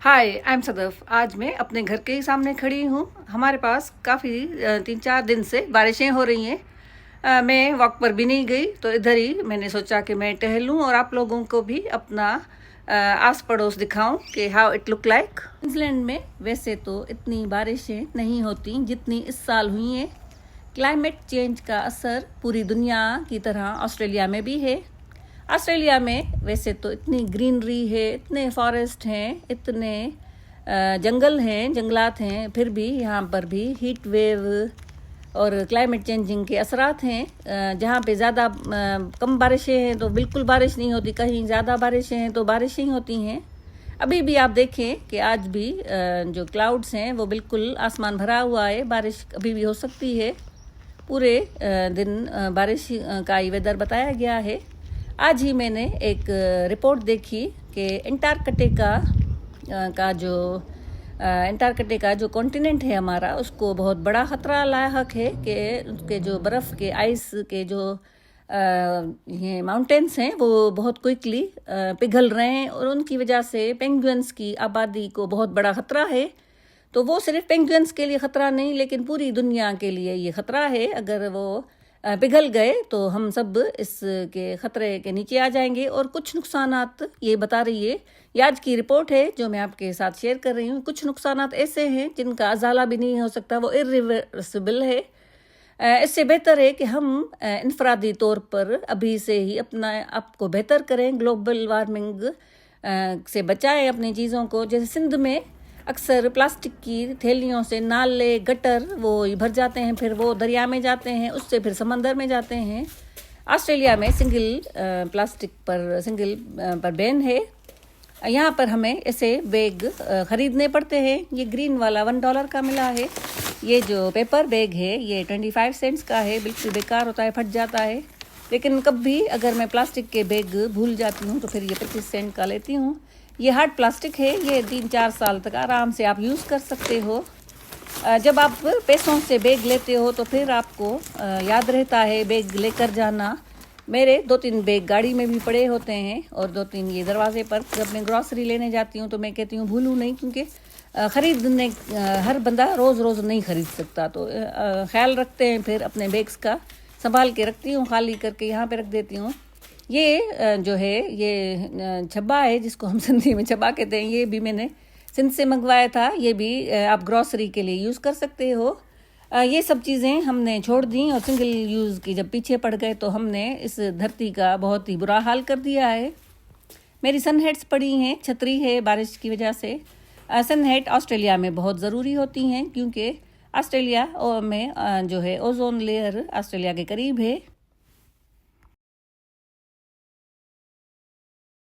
Hi, I am Sadaf. आज मैं अपने घर के ही सामने खड़ी हूँ। हमारे पास काफ़ी 3-4 दिन से बारिशें हो रही हैं। मैं वॉक पर भी नहीं गई, तो इधर ही मैंने सोचा कि मैं टहलूँ और आप लोगों को भी अपना आस पड़ोस दिखाऊं कि how it look like. New Zealand में वैसे तो इतनी बारिशें नहीं होती जितनी इस साल हुई हैं। क्लाइमेट चेंज का असर पूरी दुनिया की तरह ऑस्ट्रेलिया में भी है। ऑस्ट्रेलिया में वैसे तो इतनी ग्रीनरी है, इतने फॉरेस्ट हैं, इतने जंगल हैं, जंगलात हैं, फिर भी यहाँ पर भी हीट वेव और क्लाइमेट चेंजिंग के असरात हैं। जहाँ पे ज़्यादा कम बारिशें हैं तो बिल्कुल बारिश नहीं होती, कहीं ज़्यादा बारिशें हैं तो बारिशें ही होती हैं। अभी भी आप देखें कि आज भी जो क्लाउड्स हैं वो बिल्कुल आसमान भरा हुआ है, बारिश अभी भी हो सकती है। पूरे दिन बारिश का ही वेदर बताया गया है। आज ही मैंने एक रिपोर्ट देखी कि एंटार्कटिका जो कॉन्टिनेंट है हमारा, उसको बहुत बड़ा ख़तरा लायक है कि उसके जो बर्फ़ के आइस के जो ये माउंटेन्स हैं वो बहुत क्विकली पिघल रहे हैं और उनकी वजह से पेंगुइन्स की आबादी को बहुत बड़ा ख़तरा है। तो वो सिर्फ पेंगुइन्स के लिए ख़तरा नहीं, लेकिन पूरी दुनिया के लिए ये ख़तरा है। अगर वो पिघल गए तो हम सब इसके ख़तरे के नीचे आ जाएंगे। और कुछ नुकसानात ये बता रही है, ये आज की रिपोर्ट है जो मैं आपके साथ शेयर कर रही हूँ। कुछ नुकसानात ऐसे हैं जिनका अजाला भी नहीं हो सकता, वो इरिवर्सिबल है। इससे बेहतर है कि हम इनफरादी तौर पर अभी से ही अपना आप को बेहतर करें, ग्लोबल वार्मिंग से बचाएं अपनी चीज़ों को। जैसे सिंध में अक्सर प्लास्टिक की थैलियों से नाले गटर वो भर जाते हैं, फिर वो दरिया में जाते हैं, उससे फिर समंदर में जाते हैं। ऑस्ट्रेलिया में सिंगल पर बैन है। यहाँ पर हमें ऐसे बैग ख़रीदने पड़ते हैं। ये ग्रीन वाला $1 का मिला है। ये जो पेपर बैग है ये 25 सेंट्स का है, बिल्कुल बेकार होता है, फट जाता है। लेकिन कभी अगर मैं प्लास्टिक के बैग भूल जाती हूँ तो फिर ये 25 सेंट का लेती हूँ। ये हार्ड प्लास्टिक है, ये 3-4 साल तक आराम से आप यूज़ कर सकते हो। जब आप पैसों से बैग लेते हो तो फिर आपको याद रहता है बैग लेकर जाना। मेरे 2-3 बैग गाड़ी में भी पड़े होते हैं और 2-3 ये दरवाजे पर। जब मैं ग्रॉसरी लेने जाती हूँ तो मैं कहती हूँ भूलूँ नहीं, क्योंकि ख़रीदने हर बंदा रोज़ रोज़ नहीं ख़रीद सकता। तो ख्याल रखते हैं, फिर अपने बैग्स का संभाल के रखती हूँ, खाली करके यहाँ पे रख देती हूँ। ये जो है ये छब्बा है, जिसको हम सिंधी में छब्बा कहते हैं। ये भी मैंने सिंध से मंगवाया था। ये भी आप ग्रॉसरी के लिए यूज़ कर सकते हो। ये सब चीज़ें हमने छोड़ दी और सिंगल यूज़ की जब पीछे पड़ गए तो हमने इस धरती का बहुत ही बुरा हाल कर दिया है। मेरी सनहेड्स पड़ी हैं, छतरी है बारिश की वजह से। सनहेड ऑस्ट्रेलिया में बहुत ज़रूरी होती हैं, क्योंकि ऑस्ट्रेलिया में जो है ओजोन लेयर ऑस्ट्रेलिया के करीब है।